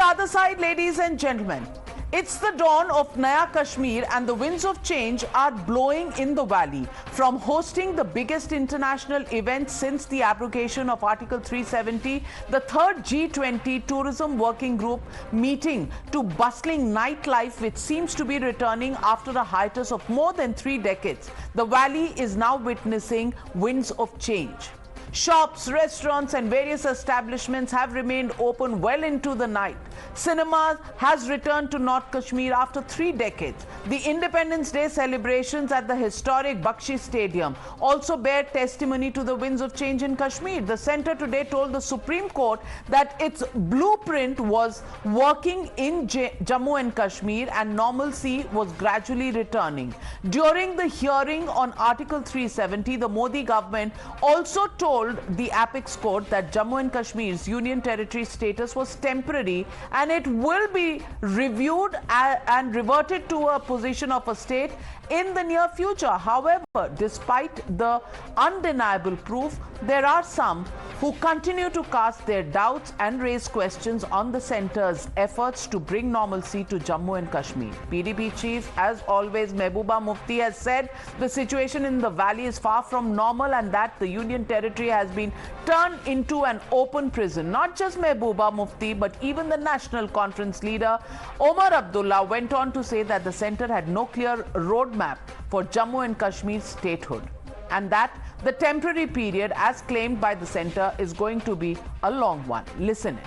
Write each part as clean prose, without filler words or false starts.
other side, ladies and gentlemen, it's the dawn of Naya Kashmir and the winds of change are blowing in the valley. From hosting the biggest international event since the abrogation of Article 370, the third G20 Tourism Working Group meeting, to bustling nightlife which seems to be returning after a hiatus of more than 3 decades, the valley is now witnessing winds of change. Shops, restaurants and various establishments have remained open well into the night. Cinemas has returned to North Kashmir after 3 decades. The Independence Day celebrations at the historic Bakshi Stadium also bear testimony to the winds of change in Kashmir. The centre today told the Supreme Court that its blueprint was working in Jammu and Kashmir and normalcy was gradually returning. During the hearing on Article 370, the Modi government also told the Apex Court that Jammu and Kashmir's Union Territory status was temporary and it will be reviewed and reverted to a position of a state in the near future. However, despite the undeniable proof, there are some who continue to cast their doubts and raise questions on the centre's efforts to bring normalcy to Jammu and Kashmir. PDP chief, as always, Mehbooba Mufti, has said the situation in the valley is far from normal and that the Union Territory has been turned into an open prison. Not just Mehbooba Mufti, but even the National Conference leader, Omar Abdullah, went on to say that the centre had no clear roadmap for Jammu and Kashmir's statehood, and that the temporary period, as claimed by the centre, is going to be a long one. Listen in.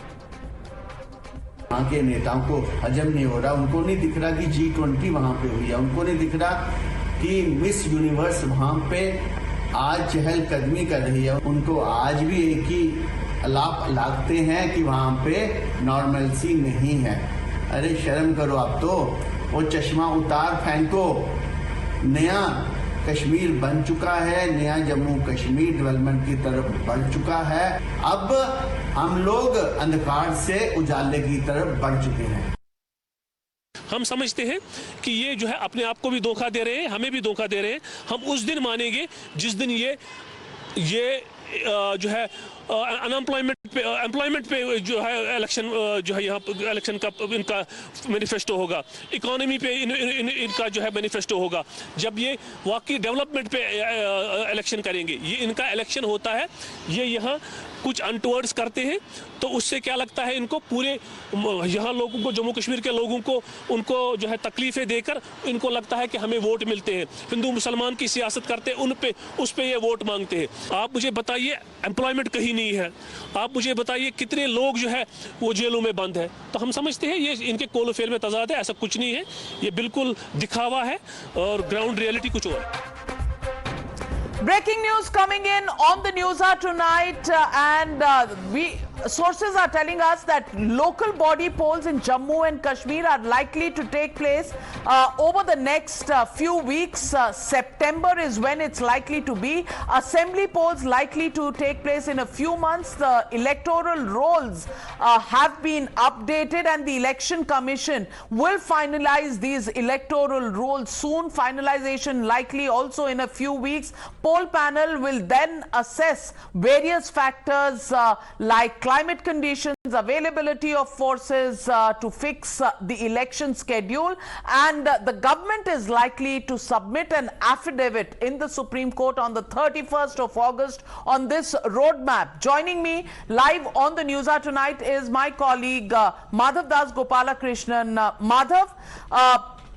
वहाँ के नेताओं को हजम नहीं हो रहा, उनको नहीं दिख रहा कि G20 वहाँ पे हुई है, उनको नहीं दिख रहा कि मिस यूनिवर्स वहाँ पे आज चहलकदमी कर रही है। उनको आज भी एक ही अलाप लागते हैं कि वहाँ पे नॉर्मलसी नहीं है। अरे शर्म करो आप तो, वो चश्मा उतार फेंको। नया कश्मीर बन चुका है, नया जम्मू कश्मीर डेवलपमेंट की तरफ बढ़ चुका है। अब हम लोग अंधकार से उजाले की तरफ बढ़ चुके हैं। हम समझते हैं कि ये जो है अपने आप को भी धोखा दे रहे हैं, हमें भी धोखा दे रहे हैं। हम उस दिन मानेंगे जिस दिन ये जो है एम्प्लॉयमेंट पे जो है इलेक्शन जो है यहाँ इलेक्शन का इनका मैनिफेस्टो होगा, इकोनॉमी पे इनका जो है मैनिफेस्टो होगा। जब ये वाकई डेवलपमेंट पे इलेक्शन करेंगे, ये इनका इलेक्शन होता है, ये यहाँ कुछ अनटुवर्ड्स करते हैं तो उससे क्या लगता है इनको, पूरे यहाँ लोगों को, जम्मू कश्मीर के लोगों को, उनको जो है तकलीफें देकर इनको लगता है कि हमें वोट मिलते हैं। हिंदू मुसलमान की सियासत करते हैं, उस पे ये वोट मांगते हैं। आप मुझे बताइए एम्प्लॉयमेंट कहीं नहीं है, आप मुझे बताइए कितने लोग जो है वो जेलों में बंद है। तो हम समझते हैं ये इनके कोल फेर में तजाद है, ऐसा कुछ नहीं है, ये बिल्कुल दिखावा है और ग्राउंड रियलिटी कुछ और है। Breaking news coming in on the NewsHour tonight, sources are telling us that local body polls in Jammu and Kashmir are likely to take place over the next few weeks. September is when it's likely to be. Assembly polls likely to take place in a few months. The electoral rolls have been updated and the Election Commission will finalize these electoral rolls soon. Finalization likely also in a few weeks. Poll panel will then assess various factors like climate conditions, availability of forces to fix the election schedule, and the government is likely to submit an affidavit in the Supreme Court on the 31st of August on this roadmap. Joining me live on the NewsHour tonight is my colleague Madhav Das Gopalakrishnan. Madhav,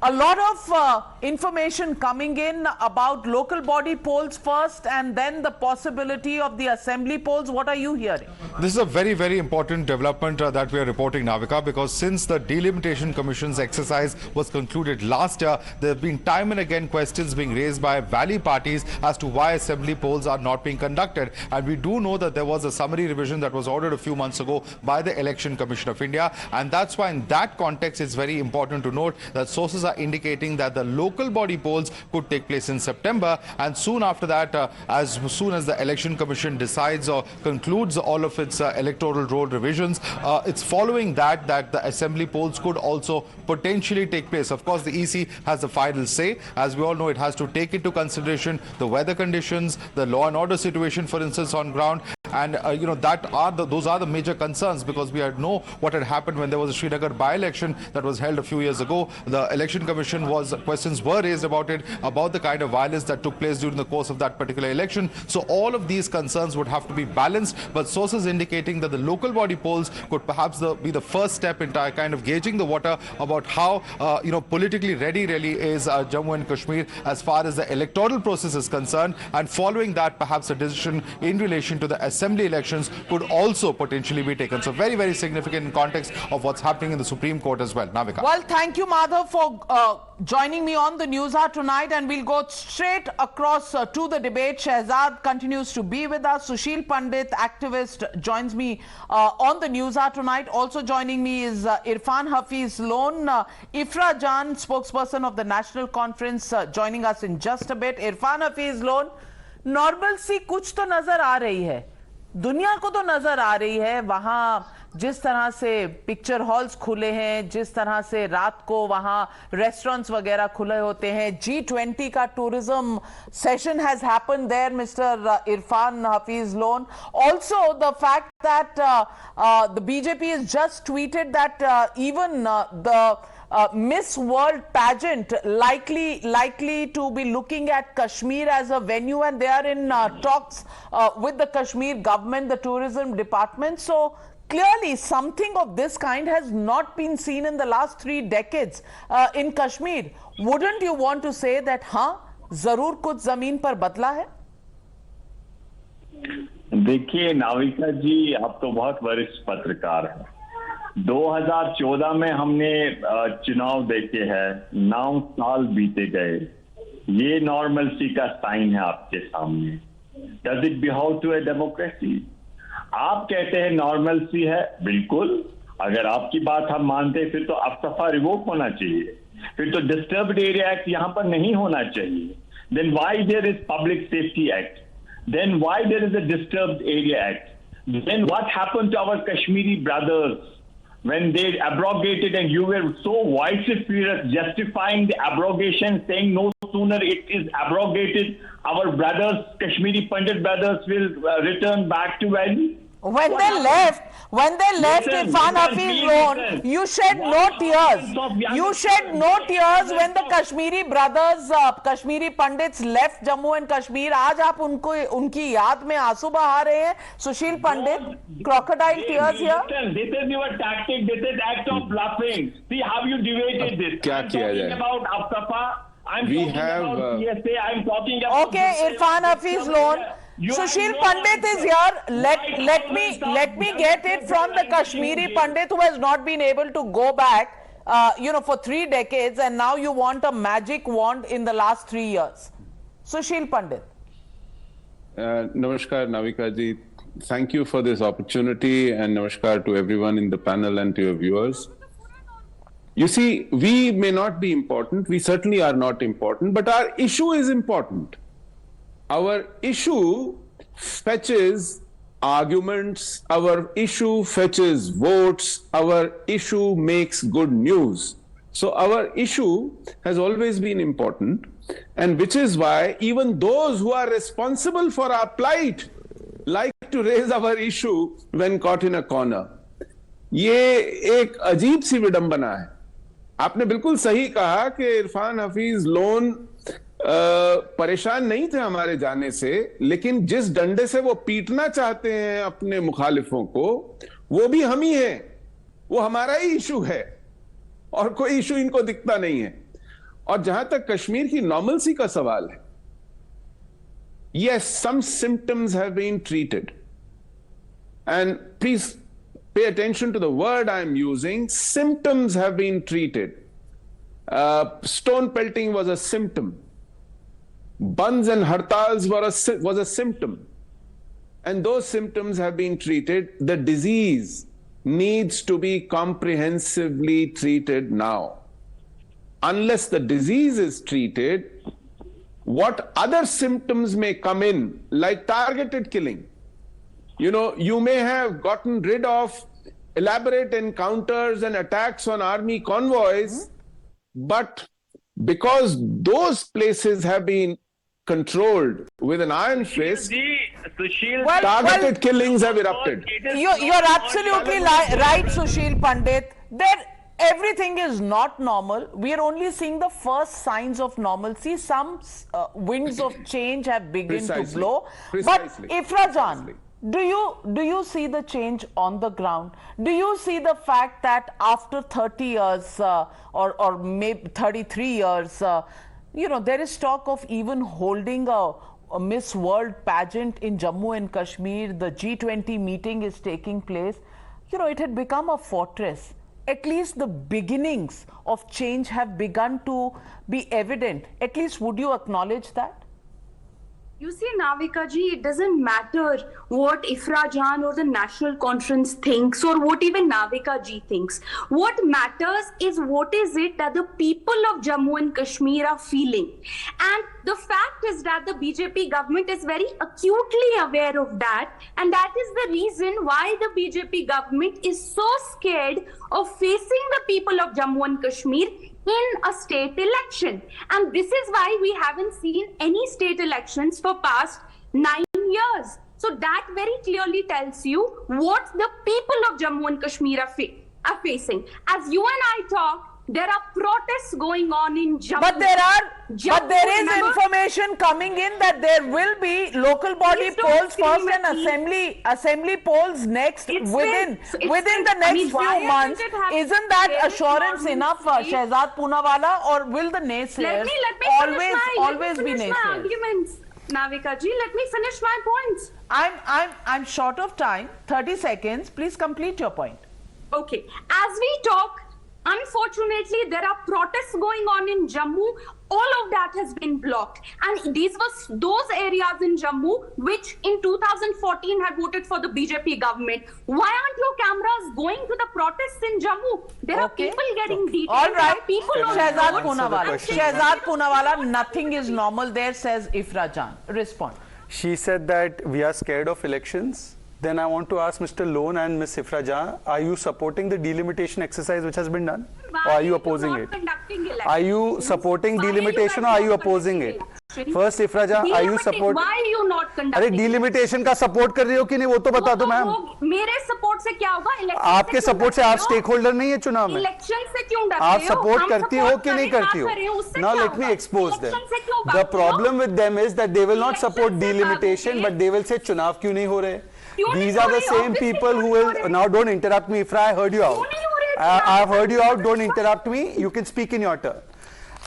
a lot of information coming in about local body polls first and then the possibility of the assembly polls. What are you hearing? This is a very, very important development that we are reporting, Navika, because since the Delimitation Commission's exercise was concluded last year, there have been time and again questions being raised by valley parties as to why assembly polls are not being conducted. And we do know that there was a summary revision that was ordered a few months ago by the Election Commission of India. And that's why in that context, it's very important to note that sources are indicating that the local body polls could take place in September, and soon after that, as soon as the Election Commission decides or concludes all of its electoral roll revisions, it's following that the assembly polls could also potentially take place. Of course, the EC has the final say. As we all know, it has to take into consideration the weather conditions, the law and order situation, for instance, on ground, And those are the major concerns, because we know what had happened when there was a Srinagar by-election that was held a few years ago. The election commission questions were raised about it, about the kind of violence that took place during the course of that particular election. So all of these concerns would have to be balanced, but sources indicating that the local body polls could perhaps be the first step into kind of gauging the water about how politically ready really is Jammu and Kashmir as far as the electoral process is concerned. And following that, perhaps a decision in relation to the assembly elections could also potentially be taken. So very, very significant in context of what's happening in the Supreme Court as well. Navika. Well, thank you, Madhav, for joining me on the NewsHour tonight, and we'll go straight across to the debate. Shehzad continues to be with us. Sushil Pandit, activist, joins me on the NewsHour tonight. Also joining me is Irfan Hafiz Loan, Ifra Jan, spokesperson of the National Conference, joining us in just a bit. Irfan Hafiz Loan, normalcy कुछ तो नजर आ रही है, दुनिया को तो नजर आ रही है. वहां जिस तरह से पिक्चर हॉल्स खुले हैं, जिस तरह से रात को वहां रेस्टोरेंट्स वगैरह खुले होते हैं, G20 का tourism session has happened there, mister Irfan Hafeez Lone. Also the fact that the BJP has just tweeted that even the Miss World pageant likely to be looking at Kashmir as a venue, and they are in talks with the Kashmir government, the tourism department. So clearly something of this kind has not been seen in the last 3 decades in Kashmir. Wouldn't you want to say that हाँ जरूर कुछ जमीन पर बदला है? देखिए नाविका जी, आप तो बहुत वरिष्ठ पत्रकार हैं. 2014 में हमने चुनाव देखे हैं, 9 साल बीते गए. ये नॉर्मलसी का साइन है आपके सामने. डज इट बिहाव टू ए डेमोक्रेसी? आप कहते हैं नॉर्मलसी है, बिल्कुल. अगर आपकी बात हम मानते हैं, फिर तो अफसफा रिवोक होना चाहिए, फिर तो डिस्टर्ब्ड एरिया एक्ट यहां पर नहीं होना चाहिए. Then why there is public safety act? Then why there is a disturbed area act? Then what happened to our Kashmiri brothers when they abrogated, and you were so vociferous justifying the abrogation, saying no sooner it is abrogated, our brothers, Kashmiri Pandit brothers, will return back to valley? When they left, Irfan Hafiz Loan, you shed no tears. You shed no tears when the Kashmiri brothers, Kashmiri Pandits left Jammu and Kashmir. आज आप उनकी याद में आंसू बहा रहे हैं. Sushil Pandit, crocodile tears here. This is your tactic. This is act of bluffing. See how you debated this. क्या किया जाए? About Aftafa. I'm We talking have, about CSA. I'm talking about. Okay, Irfan Hafiz Loan. Sushil Pandit is here. Let me get it from the Kashmiri Pandit who has not been able to go back, for 3 decades, and now you want a magic wand in the last 3 years. Sushil Pandit. Namaskar, Navika ji. Thank you for this opportunity, and namaskar to everyone in the panel and to your viewers. You see, we may not be important. We certainly are not important, but our issue is important. Our issue fetches arguments, our issue fetches votes, our issue makes good news. So our issue has always been important, and which is why even those who are responsible for our plight like to raise our issue when caught in a corner. ये एक अजीब सी विडंबना है. आपने बिल्कुल सही कहा कि इरफान हफीज लोन परेशान नहीं थे हमारे जाने से, लेकिन जिस डंडे से वो पीटना चाहते हैं अपने मुखालिफों को, वो भी हम ही हैं. वो हमारा ही इशू है और कोई इशू इनको दिखता नहीं है. और जहां तक कश्मीर की नॉर्मलसी का सवाल है, yes, some symptoms have been treated, and please pay attention to the word I'm using. Symptoms have been treated. Stone pelting was a symptom. Bands and hartals was a symptom. And those symptoms have been treated. The disease needs to be comprehensively treated now. Unless the disease is treated, what other symptoms may come in, like targeted killing? You may have gotten rid of elaborate encounters and attacks on army convoys, but because those places have been controlled with an iron fist, Sushil, Targeted killings have erupted. You're absolutely right, Sushil Pandit. Everything is not normal. We are only seeing the first signs of normalcy. Some winds of change have begun to blow. Precisely. But Ifrajan, do you see the change on the ground? Do you see the fact that after 30 years or maybe 33 years, there is talk of even holding a Miss World pageant in Jammu and Kashmir. The G20 meeting is taking place. It had become a fortress. At least the beginnings of change have begun to be evident. At least would you acknowledge that? You see, Navika ji, it doesn't matter what Ifrajan or the National Conference thinks or what even Navika ji thinks. What matters is what is it that the people of Jammu and Kashmir are feeling. And the fact is that the BJP government is very acutely aware of that. And that is the reason why the BJP government is so scared of facing the people of Jammu and Kashmir in a state election. And this is why we haven't seen any state elections for past 9 years. So that very clearly tells you what the people of Jammu and Kashmir are facing. As you and I talk, there are protests going on in Jammu. But there is information coming in that there will be local body polls first and assembly polls next within the next few months. Isn't that assurance enough, Shehzad Poonawalla, or will the naysayers always be naysayers? Navika ji, let me finish my points. I'm short of time. 30 seconds. Please complete your point. Okay. As we talk, unfortunately, there are protests going on in Jammu. All of that has been blocked. And these were those areas in Jammu which in 2014 had voted for the BJP government. Why aren't your cameras going to the protests in Jammu? There are people getting detained. All right. Shehzad Poonawalla, nothing is normal there, says Ifrajan. Respond. She said that we are scared of elections. Then I want to ask Mr. Lone and Ms. Ifrajan, are you supporting the delimitation exercise which has been done? Or are you opposing it? Are you supporting delimitation or are you opposing it? First, Ifrajan, are you supporting? Why are you not conducting? अरे delimitation का support कर रही हो कि नहीं वो तो बता दो मैम. मेरे support से क्या होगा? आपके support से आप stakeholder नहीं है चुनाव में. Election से क्यों डरते हो? आप support करती हो कि नहीं करती हो? Now let me expose them. The problem with them is that they will not support delimitation, but they will say चुनाव क्यों नहीं हो रहे? These are the same people who will now don't interrupt me. Ifra, I heard you out. I've heard you out. Don't interrupt me. You can speak in your turn.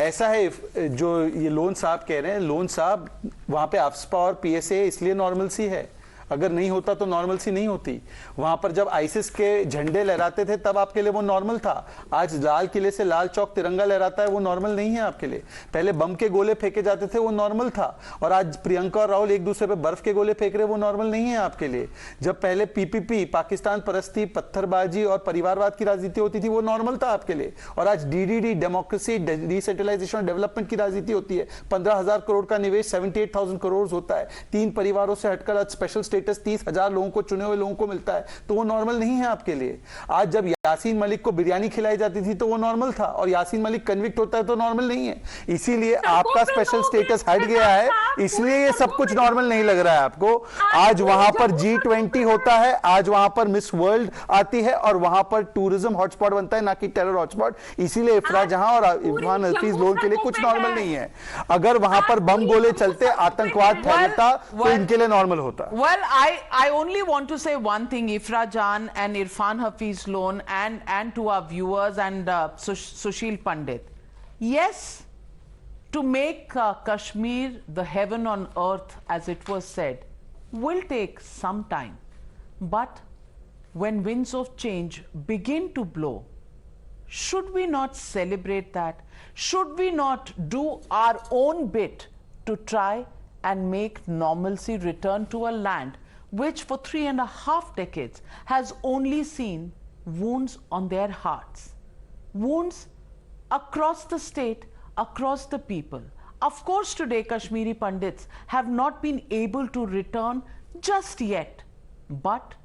ऐसा है जो ये loan साहब कह रहे हैं, लोन साहब वहां पे आफ्सपा और पीएसए इसलिए नॉर्मल सी है. अगर नहीं होता तो नॉर्मल सी नहीं होती. वहां पर जब आईसिस के झंडे लहराते थे तब आपके लिए वो नॉर्मल था. आज लाल किले से लाल चौक तिरंगा लहराता है, वो नॉर्मल नहीं है आपके लिए. पहले बम के गोले फेंके जाते थे, वो नॉर्मल था. और आज प्रियंका और राहुल एक दूसरे पे बर्फ के गोले फेंक रहे, वो नॉर्मल नहीं है आपके लिए. जब पहले पीपीपी पाकिस्तान परस्ती, पत्थरबाजी और परिवारवाद की राजनीति होती थी, वो नॉर्मल था आपके लिए. और आज डीडीडी, डेमोक्रेसी, डिसेंट्रलाइजेशन और डेवलपमेंट की राजनीति होती है. 15,000 करोड़ का निवेश 78,000 करोड़ होता है. 3 परिवारों से हटकर आज स्पेशल स्टेटस 30,000 लोगों को, चुने हुए लोगों को मिलता है, तो वो नॉर्मल नहीं है आपके लिए. आज जब यासीन मलिक को बिरयानी खिलाई जाती थी तो वो नॉर्मल था, और यासीन मलिक कन्विक्ट होता है तो नॉर्मल नहीं है. इसीलिए आपका स्पेशल स्टेटस हट गया है, इसलिए ये सब कुछ नॉर्मल नहीं लग रहा है आपको. आज वहां पर G20 होता है, आज वहां पर मिस वर्ल्ड आती है, और वहां पर टूरिज्म हॉटस्पॉट बनता है, ना कि टेरर हॉटस्पॉट. इसीलिए इफरा जहां और इरफान हफीज लोन के लिए कुछ नॉर्मल नहीं है. अगर वहां पर बम गोले चलते, आतंकवाद फैलता, तो इनके लिए नॉर्मल होता. Well, I only want to say one thing, Ifrajan and Irfan Hafiz Loan, and to our viewers and Sushil Pandit. Yes, to make Kashmir the heaven on earth, as it was said, will take some time. But when winds of change begin to blow, should we not celebrate that? Should we not do our own bit to try and make normalcy return to a land which for 3.5 decades has only seen wounds on their hearts, wounds across the state, across the people. Of course, today Kashmiri Pandits have not been able to return just yet, but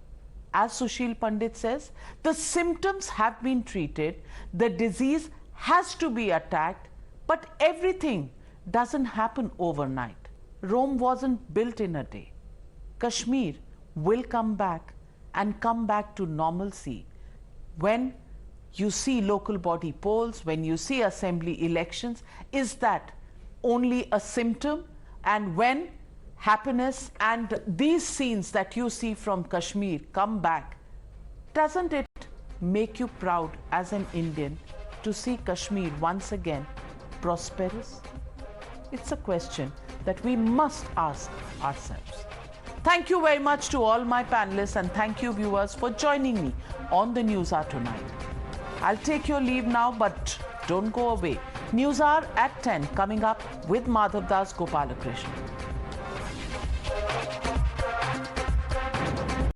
as Sushil Pandit says, the symptoms have been treated, the disease has to be attacked, but everything doesn't happen overnight. Rome wasn't built in a day. Kashmir will come back and come back to normalcy when you see local body polls, when you see assembly elections? Is that only a symptom? And when happiness and these scenes that you see from Kashmir come back, doesn't it make you proud as an Indian to see Kashmir once again prosperous? It's a question that we must ask ourselves. Thank you very much to all my panelists, and thank you viewers for joining me on the NewsHour tonight. I'll take your leave now, but don't go away. NewsHour at 10 coming up with Madhav Das Gopalakrishnan.